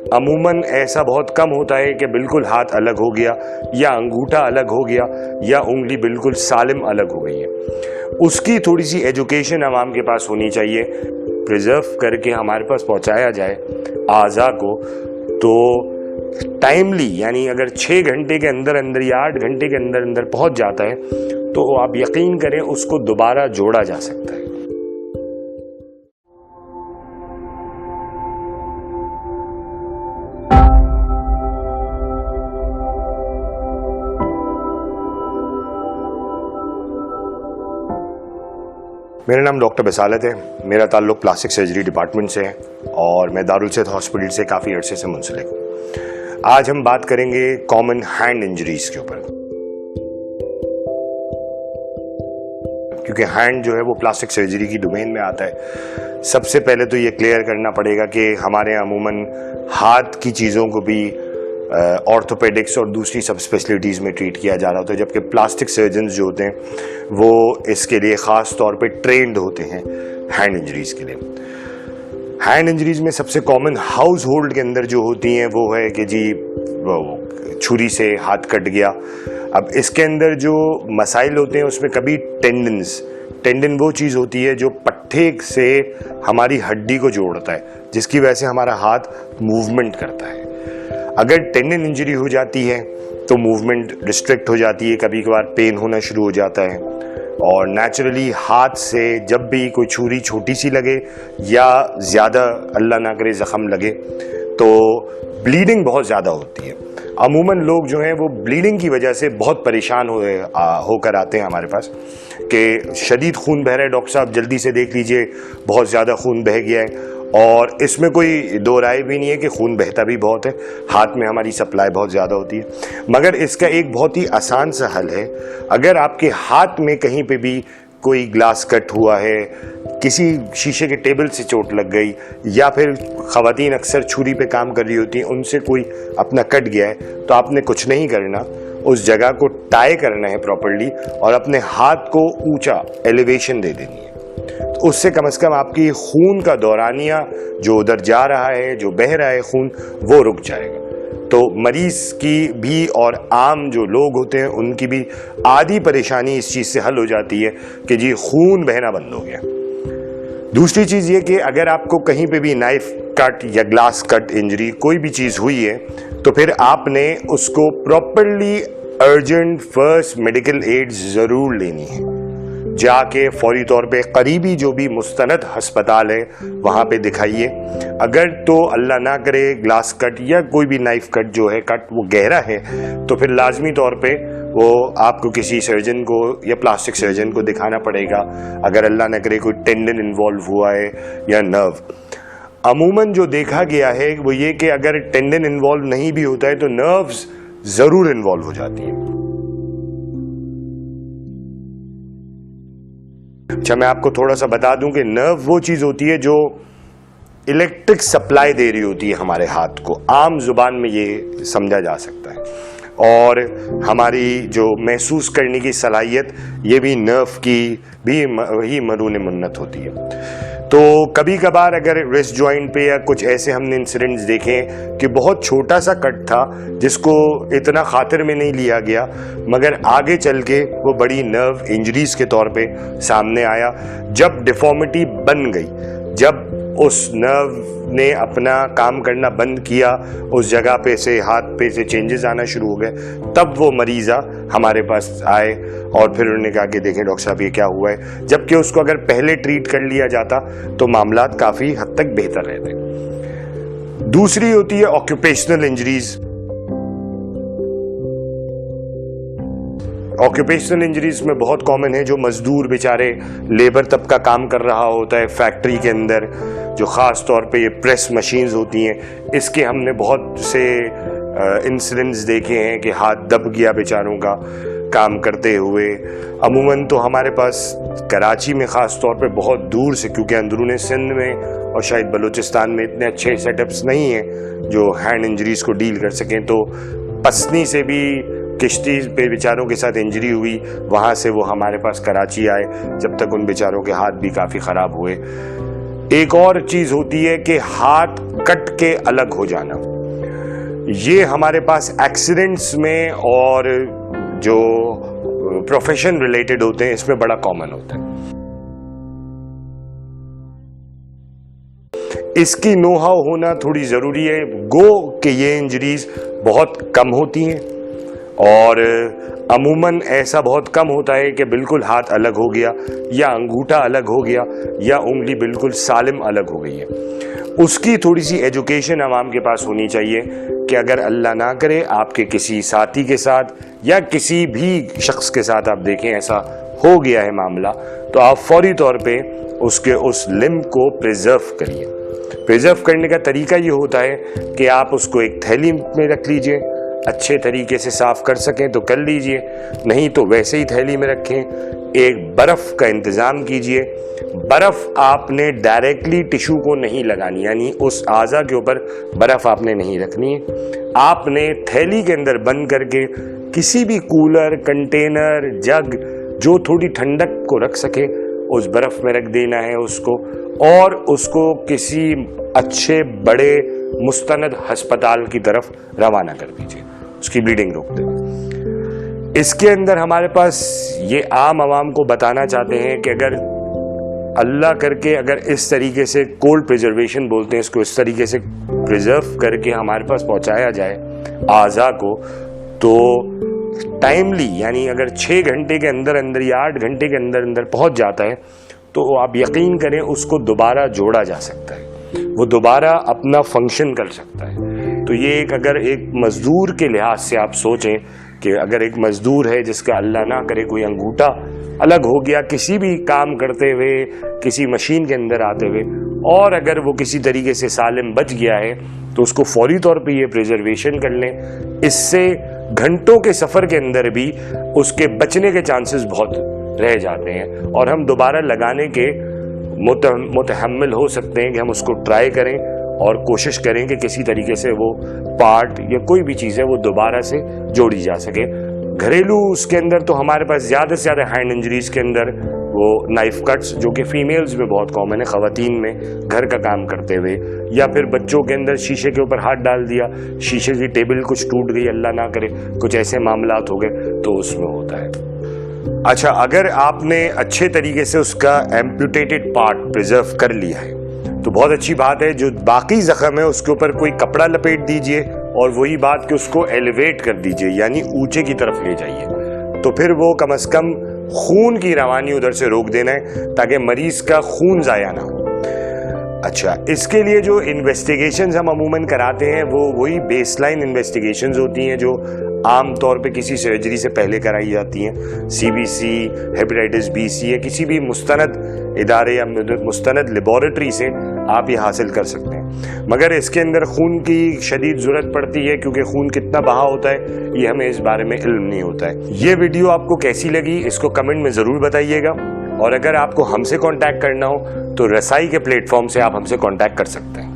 عموماً ایسا بہت کم ہوتا ہے کہ بالکل ہاتھ الگ ہو گیا یا انگوٹھا الگ ہو گیا یا انگلی بالکل سالم الگ ہو گئی ہے. اس کی تھوڑی سی ایجوکیشن عوام کے پاس ہونی چاہیے, پریزرو کر کے ہمارے پاس پہنچایا جائے اعضاء کو. تو ٹائملی یعنی اگر 6 گھنٹے کے اندر اندر یا 8 گھنٹے کے اندر اندر پہنچ جاتا ہے تو آپ یقین کریں اس کو دوبارہ جوڑا جا سکتا ہے. میرا نام ڈاکٹر بصالت ہے. میرا تعلق پلاسٹک سرجری ڈپارٹمنٹ سے ہے اور میں دارالصحت ہاسپٹل سے کافی عرصے سے منسلک ہوں. آج ہم بات کریں گے کامن ہینڈ انجریز کے اوپر, کیونکہ ہینڈ جو ہے وہ پلاسٹک سرجری کی ڈومین میں آتا ہے. سب سے پہلے تو یہ کلیئر کرنا پڑے گا کہ ہمارے عموماً ہاتھ کی چیزوں کو بھی آرتھوپیڈکس اور دوسری سب اسپیشلٹیز میں ٹریٹ کیا جا رہا ہوتا ہے, جبکہ پلاسٹک سرجنز جو ہوتے ہیں وہ اس کے لیے خاص طور پہ ٹرینڈ ہوتے ہیں ہینڈ انجریز کے لیے. ہینڈ انجریز میں سب سے کامن ہاؤس ہولڈ کے اندر جو ہوتی ہیں وہ ہے کہ جی چھری سے ہاتھ کٹ گیا. اب اس کے اندر جو مسائل ہوتے ہیں اس میں کبھی ٹینڈن وہ چیز ہوتی ہے جو پٹھے سے ہماری ہڈی کو جوڑتا ہے, جس کی وجہ سے ہمارا ہاتھ موومنٹ کرتا ہے. اگر ٹینڈن انجری ہو جاتی ہے تو موومنٹ ریسٹرکٹ ہو جاتی ہے, کبھی کبھار پین ہونا شروع ہو جاتا ہے, اور نیچرلی ہاتھ سے جب بھی کوئی چھری چھوٹی سی لگے یا زیادہ اللہ نہ کرے زخم لگے تو بلیڈنگ بہت زیادہ ہوتی ہے. عموماً لوگ جو ہیں وہ بلیڈنگ کی وجہ سے بہت پریشان ہو کر آتے ہیں ہمارے پاس کہ شدید خون بہہ رہا ہے, ڈاکٹر صاحب جلدی سے دیکھ لیجئے بہت زیادہ خون بہہ گیا ہے. اور اس میں کوئی دو رائے بھی نہیں ہے کہ خون بہتا بھی بہت ہے, ہاتھ میں ہماری سپلائی بہت زیادہ ہوتی ہے. مگر اس کا ایک بہت ہی آسان سا حل ہے. اگر آپ کے ہاتھ میں کہیں پہ بھی کوئی گلاس کٹ ہوا ہے, کسی شیشے کے ٹیبل سے چوٹ لگ گئی, یا پھر خواتین اکثر چھری پہ کام کر رہی ہوتی ہیں ان سے کوئی اپنا کٹ گیا ہے, تو آپ نے کچھ نہیں کرنا, اس جگہ کو ٹائی کرنا ہے پراپرلی اور اپنے ہاتھ کو اونچا ایلیویشن دے دینی ہے. اس سے کم از کم آپ کی خون کا دورانیہ جو ادھر جا رہا ہے, جو بہہ رہا ہے خون, وہ رک جائے گا. تو مریض کی بھی اور عام جو لوگ ہوتے ہیں ان کی بھی آدھی پریشانی اس چیز سے حل ہو جاتی ہے کہ جی خون بہنا بند ہو گیا. دوسری چیز یہ کہ اگر آپ کو کہیں پہ بھی نائف کٹ یا گلاس کٹ انجری کوئی بھی چیز ہوئی ہے تو پھر آپ نے اس کو properly urgent first medical aid ضرور لینی ہے. جا کے فوری طور پہ قریبی جو بھی مستند ہسپتال ہے وہاں پہ دکھائیے. اگر تو اللہ نہ کرے گلاس کٹ یا کوئی بھی نائف کٹ جو ہے کٹ وہ گہرا ہے تو پھر لازمی طور پہ وہ آپ کو کسی سرجن کو یا پلاسٹک سرجن کو دکھانا پڑے گا. اگر اللہ نہ کرے کوئی ٹینڈن انوالو ہوا ہے یا نرو. عموماً جو دیکھا گیا ہے وہ یہ کہ اگر ٹینڈن انوالو نہیں بھی ہوتا ہے تو نروز ضرور انوالو ہو جاتی ہیں. اچھا, میں آپ کو تھوڑا سا بتا دوں کہ نرو وہ چیز ہوتی ہے جو الیکٹرک سپلائی دے رہی ہوتی ہے ہمارے ہاتھ کو, عام زبان میں یہ سمجھا جا سکتا ہے. اور ہماری جو محسوس کرنے کی صلاحیت یہ بھی نرو کی بھی وہی مرہون منت ہوتی ہے. تو کبھی کبھار اگر ریسٹ جوائنٹ پہ یا کچھ ایسے ہم نے انسیڈنٹس دیکھے کہ بہت چھوٹا سا کٹ تھا جس کو اتنا خاطر میں نہیں لیا گیا, مگر آگے چل کے وہ بڑی نرو انجریز کے طور پہ سامنے آیا. جب ڈیفارمیٹی بن گئی, جب اس نرو نے اپنا کام کرنا بند کیا, اس جگہ پہ سے ہاتھ پہ سے چینجز آنا شروع ہو گئے, تب وہ مریضہ ہمارے پاس آئے اور پھر انہوں نے کہا کہ دیکھیں ڈاکٹر صاحب یہ کیا ہوا ہے. جبکہ اس کو اگر پہلے ٹریٹ کر لیا جاتا تو معاملات کافی حد تک بہتر رہتے. دوسری ہوتی ہے آکوپیشنل انجریز. آکوپیشنل انجریز میں بہت کامن ہے جو مزدور بیچارے لیبر طبقہ کام کر رہا ہوتا ہے فیکٹری کے اندر, جو خاص طور پہ یہ پریس مشینز ہوتی ہیں, اس کے ہم نے بہت سے انسیڈنٹس دیکھے ہیں کہ ہاتھ دب گیا بیچاروں کا کام کرتے ہوئے. عموماً تو ہمارے پاس کراچی میں خاص طور پہ بہت دور سے, کیونکہ اندرون سندھ میں اور شاید بلوچستان میں اتنے اچھے سیٹ اپس نہیں ہیں جو ہینڈ انجریز کو ڈیل کر سکیں, تو پسنی سے بھی کشتی پہ بیچاروں کے ساتھ انجری ہوئی, وہاں سے وہ ہمارے پاس کراچی آئے, جب تک ان بیچاروں کے ہاتھ بھی کافی خراب ہوئے. ایک اور چیز ہوتی ہے کہ ہاتھ کٹ کے الگ ہو جانا. یہ ہمارے پاس ایکسیڈنٹس میں اور جو پروفیشن ریلیٹڈ ہوتے ہیں اس میں بڑا کامن ہوتا ہے. اس کی نو ہاؤ ہونا تھوڑی ضروری ہے. گو کہ یہ انجریز بہت کم ہوتی ہیں اور عموماً ایسا بہت کم ہوتا ہے کہ بالکل ہاتھ الگ ہو گیا یا انگوٹھا الگ ہو گیا یا انگلی بالکل سالم الگ ہو گئی ہے. اس کی تھوڑی سی ایجوکیشن عوام کے پاس ہونی چاہیے کہ اگر اللہ نہ کرے آپ کے کسی ساتھی کے ساتھ یا کسی بھی شخص کے ساتھ آپ دیکھیں ایسا ہو گیا ہے معاملہ, تو آپ فوری طور پہ اس لمب کو پریزرو کریے. پریزرو کرنے کا طریقہ یہ ہوتا ہے کہ آپ اس کو ایک تھیلی میں رکھ لیجئے, اچھے طریقے سے صاف کر سکیں تو کر لیجئے, نہیں تو ویسے ہی تھیلی میں رکھیں. ایک برف کا انتظام کیجئے. برف آپ نے ڈائریکٹلی ٹشو کو نہیں لگانی, یعنی اس اعضاء کے اوپر برف آپ نے نہیں رکھنی ہے. آپ نے تھیلی کے اندر بند کر کے کسی بھی کولر, کنٹینر, جگ جو تھوڑی ٹھنڈک کو رکھ سکے اس برف میں رکھ دینا ہے اس کو, اور اس کو کسی اچھے بڑے مستند ہسپتال کی طرف روانہ کر دیجئے, اس کی بلیڈنگ روک دیں. اس کے اندر ہمارے پاس یہ عام عوام کو بتانا چاہتے ہیں کہ اگر اللہ کر کے اگر اس طریقے سے کولڈ پریزرویشن بولتے ہیں اس کو, اس طریقے سے پریزرو کر کے ہمارے پاس پہنچایا جائے اعضاء کو, تو ٹائملی یعنی اگر 6 گھنٹے کے اندر اندر یا 8 گھنٹے کے اندر اندر پہنچ جاتا ہے تو آپ یقین کریں اس کو دوبارہ جوڑا جا سکتا ہے, وہ دوبارہ اپنا فنکشن کر سکتا ہے. تو یہ اگر ایک مزدور کے لحاظ سے آپ سوچیں کہ اگر ایک مزدور ہے جس کا اللہ نہ کرے کوئی انگوٹھا الگ ہو گیا کسی بھی کام کرتے ہوئے, کسی مشین کے اندر آتے ہوئے, اور اگر وہ کسی طریقے سے سالم بچ گیا ہے تو اس کو فوری طور پہ یہ پریزرویشن کر لیں. اس سے گھنٹوں کے سفر کے اندر بھی اس کے بچنے کے چانسز بہت رہ جاتے ہیں اور ہم دوبارہ لگانے کے متحمل ہو سکتے ہیں کہ ہم اس کو ٹرائی کریں اور کوشش کریں کہ کسی طریقے سے وہ پارٹ یا کوئی بھی چیز ہے وہ دوبارہ سے جوڑی جا سکے. گھریلو اس کے اندر تو ہمارے پاس زیادہ سے زیادہ ہینڈ انجریز کے اندر وہ نائف کٹس جو کہ فیمیلز میں بہت کامن ہے, خواتین میں گھر کا کام کرتے ہوئے, یا پھر بچوں کے اندر شیشے کے اوپر ہاتھ ڈال دیا, شیشے کی ٹیبل کچھ ٹوٹ گئی اللہ نہ کرے, کچھ ایسے معاملات ہو گئے تو اس میں ہوتا ہے. اچھا, اگر آپ نے اچھے طریقے سے اس کا ایمپوٹیٹڈ پارٹ پریزرو کر لیا ہے تو بہت اچھی بات ہے. جو باقی زخم ہے اس کے اوپر کوئی کپڑا لپیٹ دیجئے اور وہی بات کہ اس کو ایلیویٹ کر دیجئے یعنی اونچے کی طرف لے جائیے, تو پھر وہ کم از کم خون کی روانی ادھر سے روک دینا ہے تاکہ مریض کا خون ضائع نہ ہو. اچھا, اس کے لیے جو انویسٹیگیشنز ہم عموماً کراتے ہیں وہ وہی بیس لائن انویسٹیگیشنز ہوتی ہیں جو عام طور پہ کسی سرجری سے پہلے کرائی جاتی ہیں. C B C, hepatitis B C یا کسی بھی مستند ادارے یا مستند لیبارٹری سے آپ یہ حاصل کر سکتے ہیں. مگر اس کے اندر خون کی شدید ضرورت پڑتی ہے کیونکہ خون کتنا بہا ہوتا ہے یہ ہمیں اس بارے میں علم نہیں ہوتا ہے. یہ ویڈیو آپ کو کیسی لگی اس کو کمنٹ میں ضرور بتائیے گا, اور اگر آپ کو ہم سے کانٹیکٹ کرنا ہو تو رسائی کے پلیٹ فارم سے آپ ہم سے کانٹیکٹ کر سکتے ہیں.